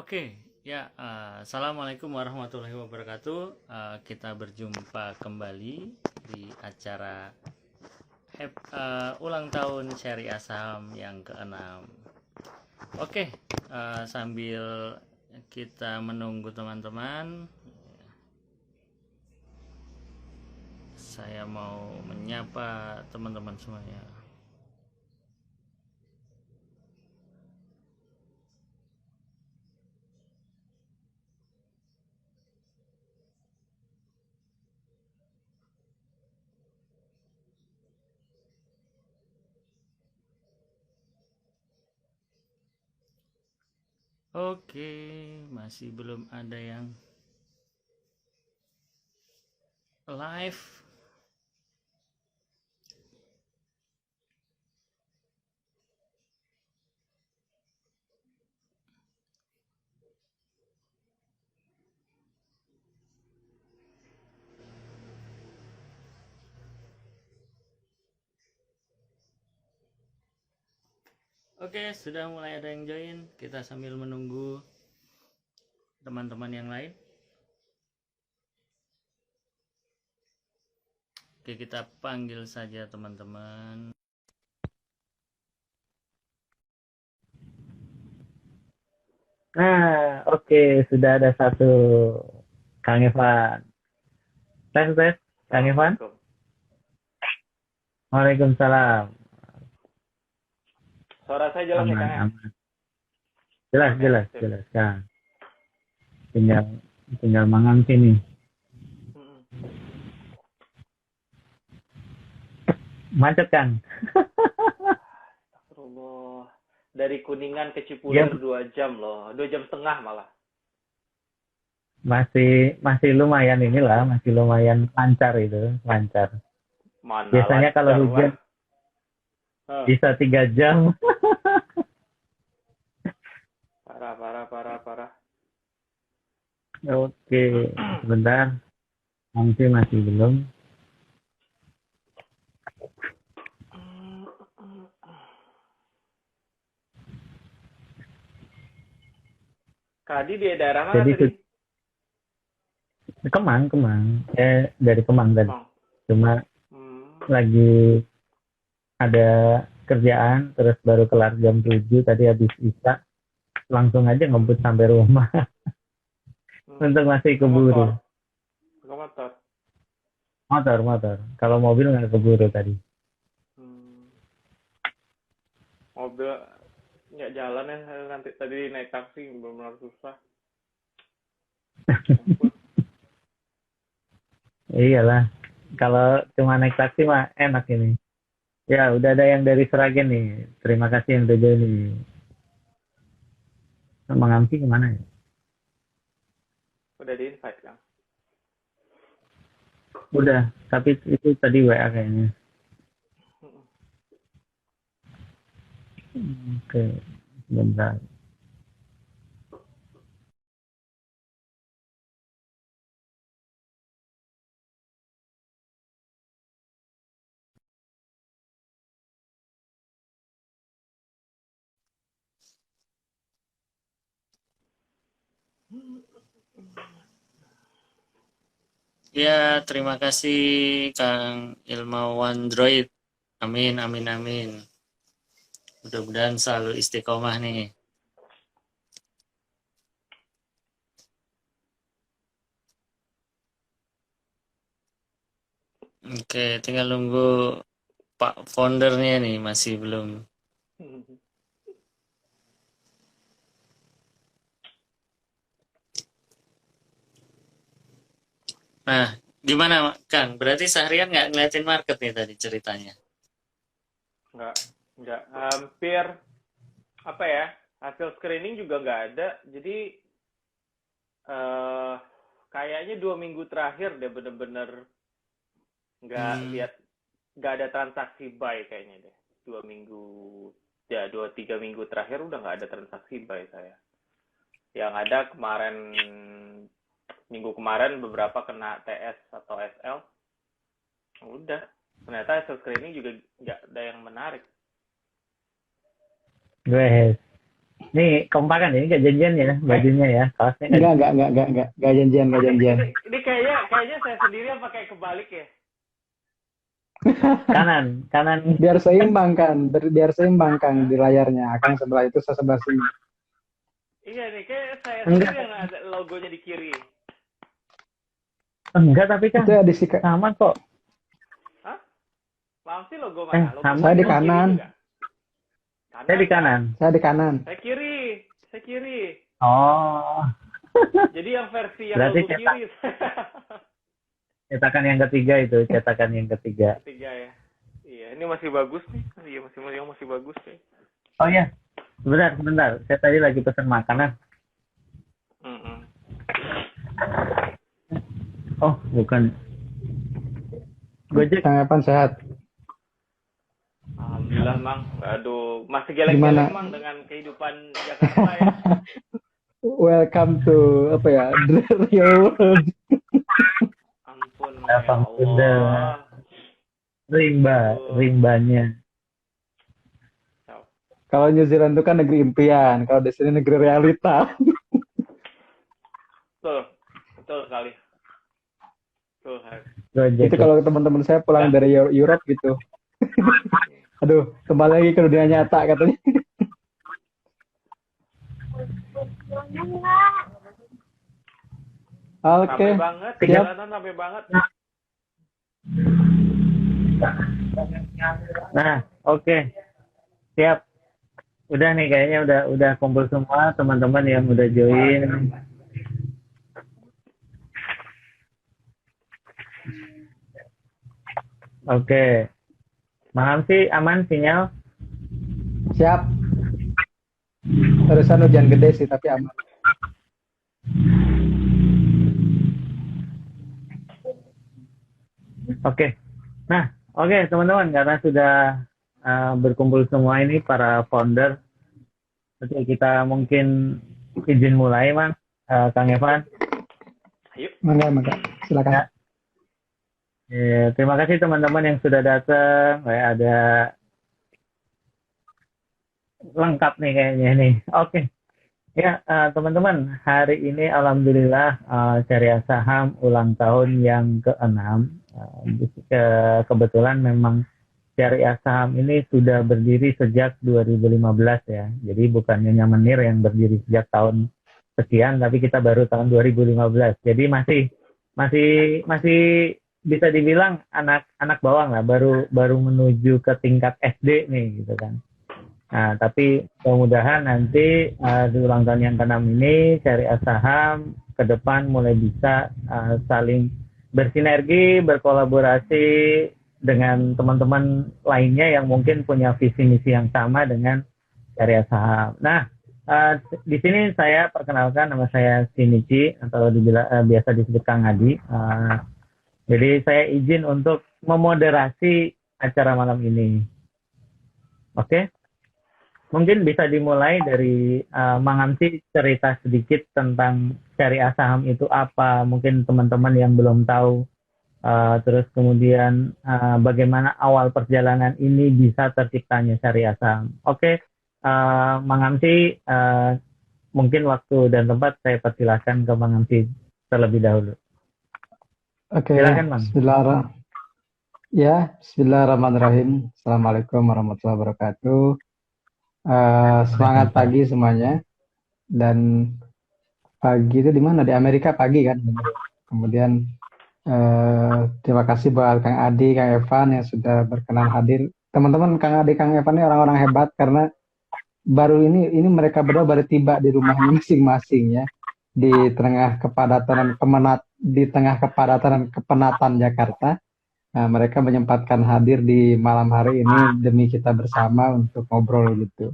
Oke, ya, assalamualaikum warahmatullahi wabarakatuh. Kita berjumpa kembali di acara ulang tahun Syariah Saham yang keenam. Oke, sambil kita menunggu teman-teman, saya mau menyapa teman-teman semuanya. Oke, masih belum ada yang live. Oke, sudah mulai ada yang join. Kita sambil menunggu teman-teman yang lain. Oke, kita panggil saja teman-teman. Nah, oke, sudah ada satu. Kang Evan. Tes, tes. Kang Evan. Assalamualaikum. Waalaikumsalam. Suara saya jelas ya, Aman, Kang ya? aman. Jelas, Oke, jelas, sip. jelas, Kang. Tinggal, tinggal mangang sini. Mm-mm. Macet, Kang. Astagfirullah. Dari Kuningan ke Ya, Cipulir 2 jam loh. 2 jam setengah malah. masih lumayan inilah, masih lumayan lancar itu, lancar. Mana Biasanya kalau lancar hujan lah. Hah, bisa 3 jam. parah, parah, parah, parah. Oke, sebentar. Masih belum. Kadi di daerah mana Jadi tadi? Kemang, Kemang. Dari Kemang tadi. Bang. Cuma Hmm. lagi ada kerjaan terus baru kelar jam 7 tadi habis isya langsung aja Hmm. ngebut sampai rumah. Hmm. Untuk masih Ke motor. keburu. Ke motor. Motor kalau mobil nggak keburu tadi. Hmm. Mobil nggak jalan ya. Nanti tadi naik taksi benar-benar susah. Ampun. Iyalah, kalau cuma naik taksi mah enak ini. Ya udah ada yang dari Seragen nih, terima kasih yang udah join nih. Mang Ampi kemana ya? Udah di invite, Kang. Udah, tapi itu tadi WA kayaknya. Mm-mm. Oke, bentar. Ya, terima kasih Kang Ilmawan Droid. Amin, amin, amin. Mudah-mudahan selalu istiqomah nih. Oke, tinggal nunggu Pak Foundernya nih, masih belum. Nah, gimana Kang? Berarti seharian nggak ngeliatin market nih tadi ceritanya. nggak nggak hampir apa ya, hasil screening juga nggak ada, jadi eh kayaknya 2 minggu terakhir deh bener-bener nggak Hmm, lihat, nggak ada transaksi buy kayaknya deh. 2 minggu, ya 2-3 minggu terakhir udah nggak ada transaksi buy saya. Yang ada kemarin, minggu kemarin beberapa kena TS atau SL, udah ternyata hasil screening juga nggak ada yang menarik. Gue Nih kompakan ini nggak janjian ya bajunya ya, kaosnya nggak. Enggak janjian, enggak janjian. Ini kayaknya saya sendiri yang pakai kebalik ya. Kanan, kanan. Biar seimbang kan, biar seimbang kan di layarnya. Akang sebelah itu, saya sebelah sini. Iya nih, kayak saya Enggak. sendiri yang ada logonya di kiri. Enggak, tapi kan Itu di sika. sama kok. Hah? Paham sih logo mana? Logo sama. Saya di kiri kanan. juga? Saya di kanan. Saya di kanan. Saya kiri. Saya kiri. Oh, Jadi yang versi yang Berarti logo cetak. kiri. cetakan yang ketiga itu, cetakan yang ketiga. Ketiga ya. Iya, ini masih bagus nih. Iya, masih bagus nih. Oh ya, sebentar. Saya tadi lagi pesan makanan. Mm-mm. Oh, bukan. Gojek. Kang Evan sehat. Alhamdulillah, Mang. Aduh, masih Gimana? geleng-geleng, Mang, dengan kehidupan Jakarta ya. Welcome to apa ya? The real world. Ampun, ya Alhamdulillah. Allah. Rimbanya. Kalau New Zealand itu kan negeri impian, kalau di sini negeri realita. Betul sekali. Betul sekali. Gojek. Itu kalau teman-teman saya pulang dari Europe gitu. Aduh, kembali lagi ke dunia nyata katanya. Oke. Rame banget, Siap. jalanan rame banget. Nah, oke. Siap. Udah nih kayaknya udah kumpul semua teman-teman yang udah join. Oke. Malam sih aman sinyal. Siap. Terusan hujan gede sih tapi aman. Oke. Nah, oke teman-teman, karena sudah berkumpul semua ini para founder, oke, kita mungkin izin mulai, Mang. Kang Evan. Ayo. Mangga. Silakan. Terima kasih teman-teman yang sudah datang. Ada lengkap nih kayaknya nih. Oke. Ya, teman-teman, hari ini alhamdulillah Syariah Saham ulang tahun yang ke-6. Kebetulan memang Syariah Saham ini sudah berdiri sejak 2015 ya. Jadi bukan Nyonya Menir yang berdiri sejak tahun sekian, tapi kita baru tahun 2015. Jadi masih bisa dibilang anak bawang lah, baru menuju ke tingkat SD nih gitu kan. Nah, tapi mudah-mudahan nanti di ulang tahun yang ke-6 ini Syariah Saham ke depan mulai bisa saling bersinergi, berkolaborasi dengan teman-teman lainnya yang mungkin punya visi misi yang sama dengan Syariah Saham. Nah, di sini saya perkenalkan, nama saya Shinichi atau biasa disebut Kang Adi. Jadi saya izin untuk memoderasi acara malam ini. Oke? Mungkin bisa dimulai dari Mang Amsi cerita sedikit tentang Syariah Saham itu apa, mungkin teman-teman yang belum tahu. Terus kemudian bagaimana awal perjalanan ini bisa terciptanya Syariah Saham. Oke, Mang Amsi, mungkin waktu dan tempat saya persilahkan ke Mang Amsi terlebih dahulu. Oke. Silakan, Mang. Bismillahirrahmanirrahim. Assalamualaikum warahmatullahi wabarakatuh. Semangat pagi semuanya. Dan pagi itu di mana? Di Amerika pagi kan. Kemudian terima kasih buat Kang Adi, Kang Evan yang sudah berkenan hadir. Teman-teman, Kang Adi, Kang Evan ini orang-orang hebat karena baru ini mereka berdua baru tiba di rumahnya masing-masing ya, di tengah kepadatan kepenatan Jakarta. Nah, mereka menyempatkan hadir di malam hari ini demi kita bersama untuk ngobrol gitu.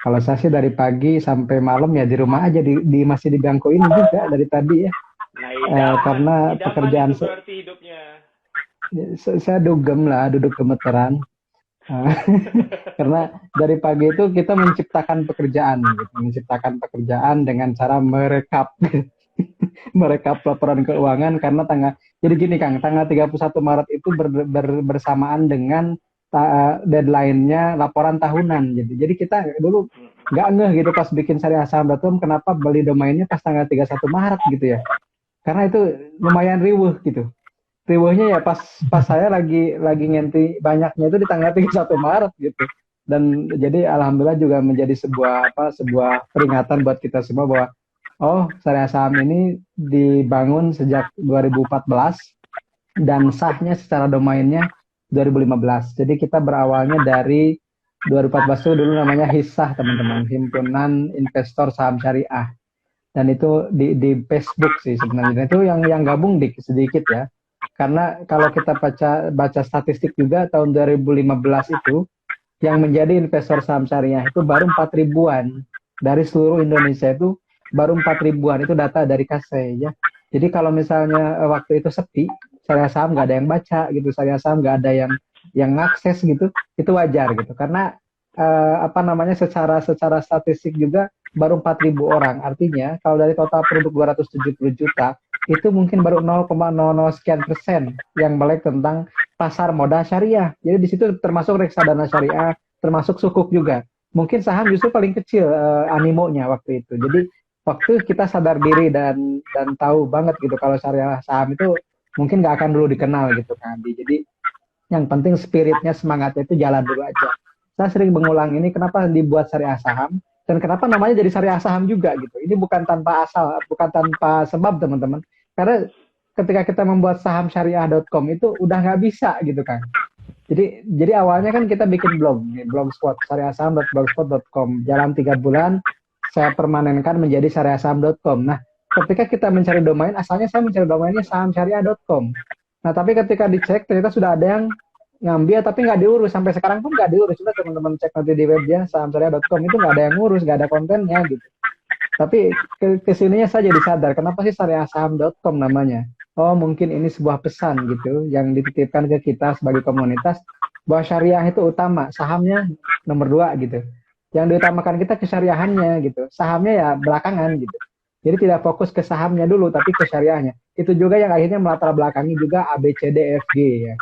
Kalau saya sih dari pagi sampai malam ya di rumah aja, masih di bangku ini juga dari tadi ya. Nah, karena pekerjaan itu berarti hidupnya. Saya duduk gemeteran. Karena dari pagi itu kita menciptakan pekerjaan dengan cara merekap laporan keuangan karena jadi gini Kang, tanggal 31 Maret itu bersamaan dengan deadline-nya laporan tahunan. Jadi kita dulu nggak ngeh gitu pas bikin syariahsaham.com kenapa beli domainnya pas tanggal 31 Maret gitu ya. Karena itu lumayan riuh gitu. Riuhnya ya pas saya lagi ngenti banyaknya itu di tanggal 31 Maret gitu. Dan jadi alhamdulillah juga menjadi sebuah peringatan buat kita semua bahwa oh, syariah saham ini dibangun sejak 2014 dan sahnya secara domainnya 2015. Jadi kita berawalnya dari 2014 itu dulu namanya Hissah teman-teman, Himpunan Investor Saham Syariah. Dan itu di Facebook sih sebenarnya. Itu yang gabung sedikit ya. Karena kalau kita baca statistik juga tahun 2015 itu yang menjadi investor saham syariah itu baru 4 ribuan dari seluruh Indonesia itu baru 4 ribuan itu data dari KASE ya. Jadi kalau misalnya waktu itu sepi, syariah saham nggak ada yang baca gitu, syariah saham nggak ada yang ngakses gitu, itu wajar gitu. Karena secara statistik juga baru 4.000 orang. Artinya kalau dari total penduduk 270 juta itu mungkin baru 0,00 sekian persen yang melek tentang pasar modal syariah. Jadi di situ termasuk reksadana syariah, termasuk sukuk juga. Mungkin saham justru paling kecil animonya waktu itu. Jadi waktu kita sadar diri dan tahu banget gitu kalau syariah saham itu mungkin nggak akan dulu dikenal gitu kan. Jadi yang penting spiritnya, semangatnya itu jalan dulu aja. Saya sering mengulang ini kenapa dibuat syariah saham dan kenapa namanya jadi syariah saham juga gitu. Ini bukan tanpa asal, bukan tanpa sebab teman-teman. Karena ketika kita membuat saham syariah.com itu udah nggak bisa gitu kan. Jadi awalnya kan kita bikin blogspot syariahsaham.blogspot.com. Jalan 3 bulan saya permanenkan menjadi syariahsaham.com. Nah, ketika kita mencari domain, asalnya saya mencari domainnya sahamsyariah.com. Nah, tapi ketika dicek ternyata sudah ada yang ngambil tapi nggak diurus, sampai sekarang pun nggak diurus. Coba teman-teman cek nanti di webnya sahamsyariah.com itu nggak ada yang ngurus, nggak ada kontennya gitu. Tapi kesininya saya jadi sadar kenapa sih syariahsaham.com namanya. Oh, mungkin ini sebuah pesan gitu yang dititipkan ke kita sebagai komunitas bahwa syariah itu utama, sahamnya nomor 2 gitu. Yang diutamakan kita kesyariahannya gitu, sahamnya ya belakangan gitu. Jadi tidak fokus ke sahamnya dulu tapi ke syariahnya. Itu juga yang akhirnya melatar belakangi juga ABCDFG ya.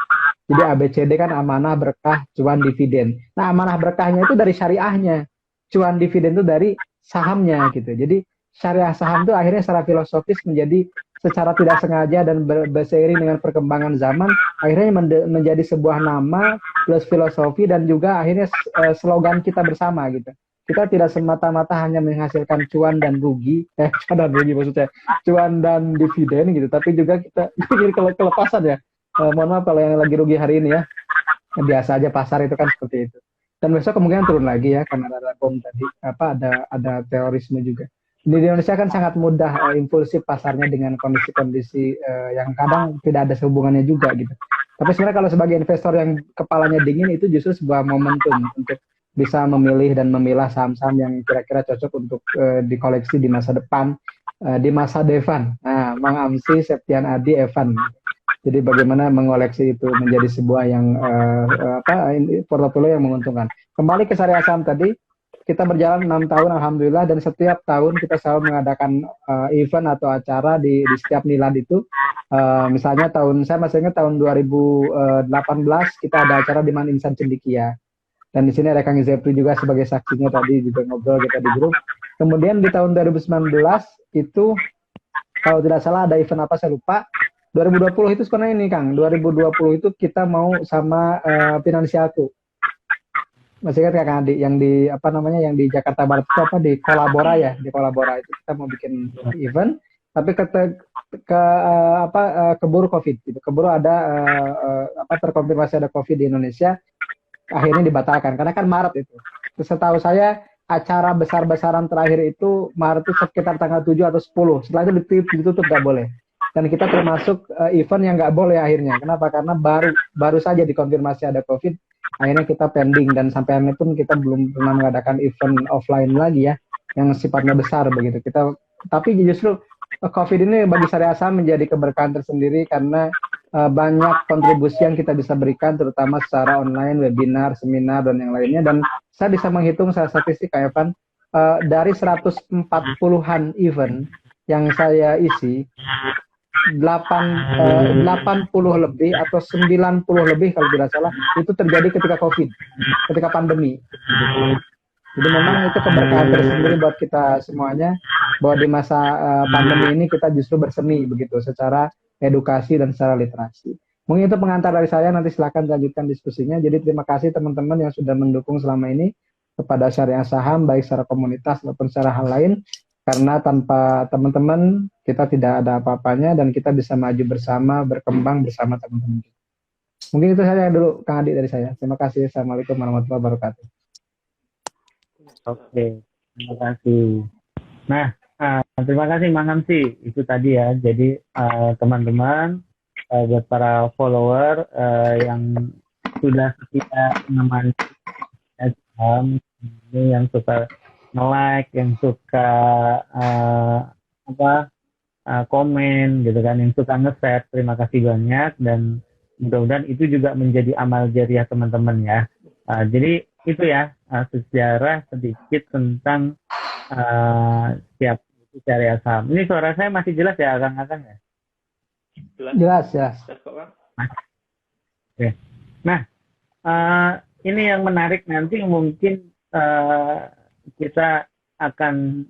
Jadi ABCD kan amanah, berkah, cuan, dividen. Nah, amanah berkahnya itu dari syariahnya. Cuan dividen itu dari sahamnya gitu. Jadi syariah saham itu akhirnya secara filosofis menjadi secara tidak sengaja dan berseiring dengan perkembangan zaman akhirnya menjadi sebuah nama plus filosofi dan juga akhirnya slogan kita bersama gitu. Kita tidak semata-mata hanya menghasilkan cuan dan rugi, maksudnya cuan dan dividen gitu, tapi juga kita ini kelepasan ya. Mohon maaf kalau yang lagi rugi hari ini ya. Biasa aja pasar itu kan seperti itu. Dan besok kemungkinan turun lagi ya karena ada bom tadi, ada terorisme juga. Di Indonesia kan sangat mudah impulsif pasarnya dengan kondisi-kondisi yang kadang tidak ada hubungannya juga gitu. Tapi sebenarnya kalau sebagai investor yang kepalanya dingin itu justru sebuah momentum untuk bisa memilih dan memilah saham-saham yang kira-kira cocok untuk dikoleksi di masa depan, di masa Devan. Nah, Mang Amsi, Septian Adi, Evan. Jadi bagaimana mengoleksi itu menjadi sebuah yang portofolio yang menguntungkan. Kembali ke syariah saham tadi, kita berjalan 6 tahun alhamdulillah dan setiap tahun kita selalu mengadakan event atau acara di setiap nilad itu. Misalnya saya masih ingat tahun 2018 kita ada acara di Man Insan Cendikia. Dan di sini ada Kang Zepri juga sebagai saksinya tadi juga ngobrol kita di grup. Kemudian di tahun 2019 itu kalau tidak salah ada event apa saya lupa. 2020 itu sebenarnya ini Kang, 2020 itu kita mau sama Finansialku. Masih ingat Kang Adi yang di yang di Jakarta Barat itu di Kolabora ya, di Kolabora itu kita mau bikin event tapi keburu Covid gitu. Keburu ada terkonfirmasi ada Covid di Indonesia. Akhirnya dibatalkan karena kan Maret itu. Setahu saya acara besar-besaran terakhir itu Maret itu sekitar tanggal 7 atau 10. Setelah itu ditutup nggak boleh. Dan kita termasuk event yang nggak boleh akhirnya. Kenapa? Karena baru saja dikonfirmasi ada COVID. Akhirnya kita pending dan sampai hari ini pun kita belum pernah mengadakan event offline lagi ya, yang sifatnya besar begitu. Tapi justru COVID ini bagi syariah saham menjadi keberkahan tersendiri karena banyak kontribusi yang kita bisa berikan, terutama secara online, webinar, seminar dan yang lainnya. Dan saya bisa menghitung secara statistik, Kak Evan, dari 140-an event yang saya isi. 80 lebih atau 90 lebih kalau tidak salah itu terjadi ketika COVID, ketika pandemi. Jadi memang itu keberkahan tersendiri buat kita semuanya, bahwa di masa pandemi ini kita justru berseni begitu, secara edukasi dan secara literasi. Mungkin itu pengantar dari saya, nanti silakan lanjutkan diskusinya. Jadi terima kasih teman-teman yang sudah mendukung selama ini kepada Syariah Saham, baik secara komunitas maupun secara hal lain. Karena tanpa teman-teman, kita tidak ada apa-apanya, dan kita bisa maju bersama, berkembang bersama teman-teman. Mungkin itu saja dulu, Kang Adi, dari saya. Terima kasih. Assalamualaikum warahmatullahi wabarakatuh. Oke, terima kasih. Nah, terima kasih Mang Hamsi. Itu tadi ya. Jadi teman-teman, buat para follower yang sudah setia menemani ini, yang suka nge-like, yang suka komen gitu kan, yang suka nge-share, terima kasih banyak, dan mudah-mudahan itu juga menjadi amal jariah teman-teman ya. Jadi itu ya, sejarah sedikit tentang setiap Syariah Saham. Ini suara saya masih jelas ya, Akang-akang ya? Jelas ya. Jelas kok, Kang. Oke. Nah, ini yang menarik, nanti mungkin kita akan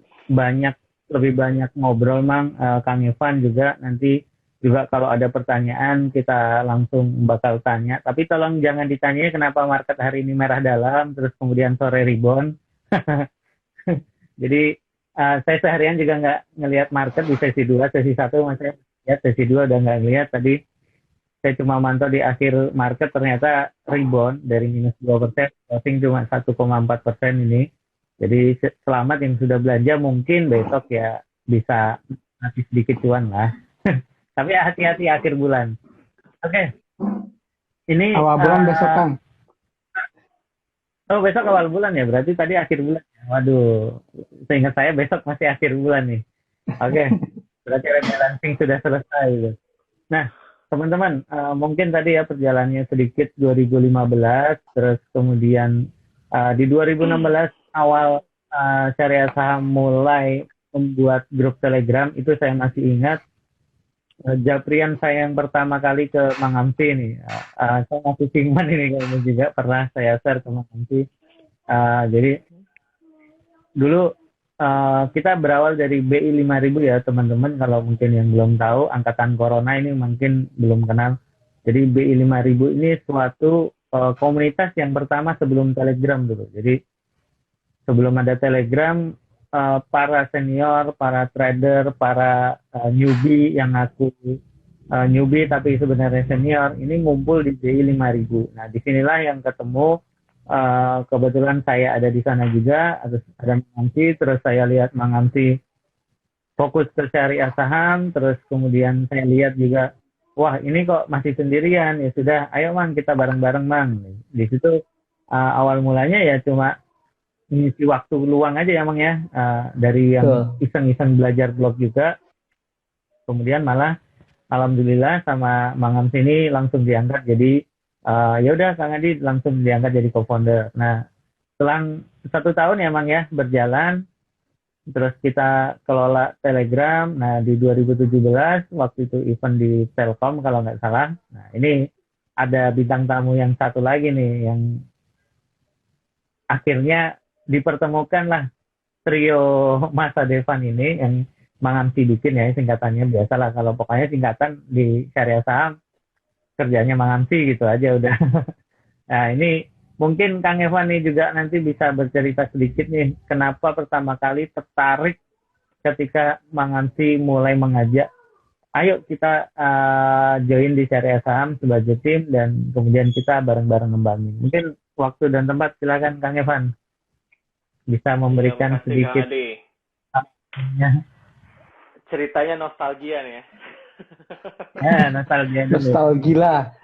lebih banyak ngobrol, Mang. Kang Ivan juga nanti juga kalau ada pertanyaan kita langsung bakal tanya. Tapi tolong jangan ditanya kenapa market hari ini merah dalam, terus kemudian sore rebound. Jadi saya seharian juga nggak ngelihat market di sesi 2, sesi 1 masih lihat, sesi 2 udah nggak ngelihat. Tadi saya cuma mantau di akhir market, ternyata rebound dari minus 2%, closing cuma 1,4% ini. Jadi selamat yang sudah belanja, mungkin besok ya bisa nanti sedikit cuan lah. Tapi hati-hati akhir bulan. Oke. Ini Awal bulan besok, Kang. Oh, besok awal bulan ya, berarti tadi akhir bulan. Waduh, seingat saya besok masih akhir bulan nih. Oke, berarti rebalancing sudah selesai. Gitu. Nah, teman-teman, mungkin tadi ya perjalanannya sedikit 2015, terus kemudian di 2016 awal Syariah Saham mulai membuat grup Telegram, itu saya masih ingat. Japrian saya yang pertama kali ke Mang Hamsi nih, saya masih pingman ini kayaknya juga pernah saya share ke Mang Hamsi. Jadi dulu kita berawal dari BI 5000 ya teman-teman, kalau mungkin yang belum tahu, angkatan corona ini mungkin belum kenal. Jadi BI 5000 ini suatu komunitas yang pertama sebelum Telegram dulu. Jadi sebelum ada Telegram, para senior, para trader, para newbie yang ngaku newbie tapi sebenarnya senior, ini ngumpul di BI 5000. Nah, disinilah yang ketemu. Kebetulan saya ada di sana juga, ada Mang Hamsi, terus saya lihat Mang Hamsi fokus ke Syariah Saham, terus kemudian saya lihat juga, wah ini kok masih sendirian, ya sudah, ayo Mang kita bareng-bareng Mang. Di situ awal mulanya ya cuma ngisi waktu luang aja ya Mang ya, dari yang iseng-iseng belajar blog juga, kemudian malah alhamdulillah sama Mang Hamsi ini langsung diangkat jadi ya udah Kang Adi langsung diangkat jadi co-founder. Nah, selang 1 tahun ya Mang ya berjalan, terus kita kelola Telegram. Nah, di 2017 waktu itu event di Telkom kalau nggak salah. Nah, ini ada bintang tamu yang satu lagi nih yang akhirnya dipertemukan lah trio Masa Devan ini, yang Mang Hamsi bikin ya, singkatannya biasalah kalau pokoknya singkatan di Syariah Saham kerjanya Mang Hamsi gitu aja udah. Nah, ini mungkin Kang Evan nih juga nanti bisa bercerita sedikit nih kenapa pertama kali tertarik ketika Mang Hamsi mulai mengajak, ayo kita join di Syariah Saham sebagai tim dan kemudian kita bareng-bareng ngembangin. Mungkin waktu dan tempat silakan Kang Evan bisa memberikan sedikit ceritanya nostalgia nih ya. Ya, nostalgia dulu. Nostalgia.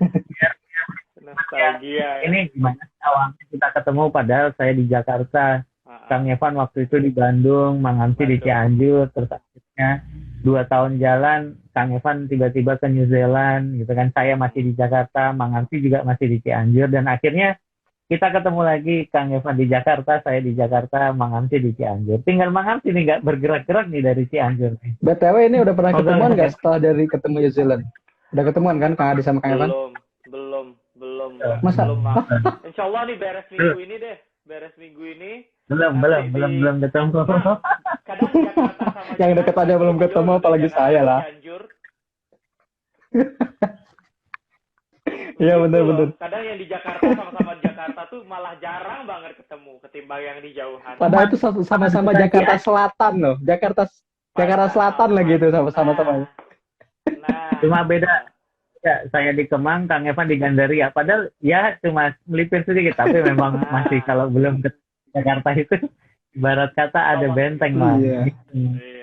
Nostalgia. Ini gimana awalnya kita ketemu padahal saya di Jakarta, Kang Evan waktu itu di Bandung, Mang Hamsi di Cianjur, terus akhirnya 2 tahun jalan, Kang Evan tiba-tiba ke New Zealand, gitu kan, saya masih di Jakarta, Mang Hamsi juga masih di Cianjur, dan akhirnya kita ketemu lagi, Kang Evan di Jakarta, saya di Jakarta, Mang Hamsi di Cianjur. Tinggal Mang Hamsi nih nggak bergerak-gerak nih dari Cianjur nih. BTW ini udah pernah ketemuan nggak setelah dari ketemu New Zealand? Udah ketemuan kan Kang Adi sama Kang Evan? Belum. Masa? Belum, Mang. Insya Allah nih beres minggu ini deh. Beres minggu ini belum ketemu. Kadang di Jakarta sama Yang deket aja belum Cianjur, ketemu, gitu, apalagi Jakarta saya sama lah. Cianjur. Iya, Gitu bener-bener. loh. Kadang yang di Jakarta sama-sama di Jakarta tuh malah jarang banget ketemu ketimbang yang di jauhan. Padahal itu sama-sama Jakarta Selatan loh. Jakarta Selatan lagi itu sama-sama. Nah, Cuma beda. Ya, saya di Kemang, Kang Evan di Gandaria. Padahal ya cuma melipir sedikit, tapi memang masih kalau belum ke Jakarta itu ibarat kata ada benteng lah. Iya. iya.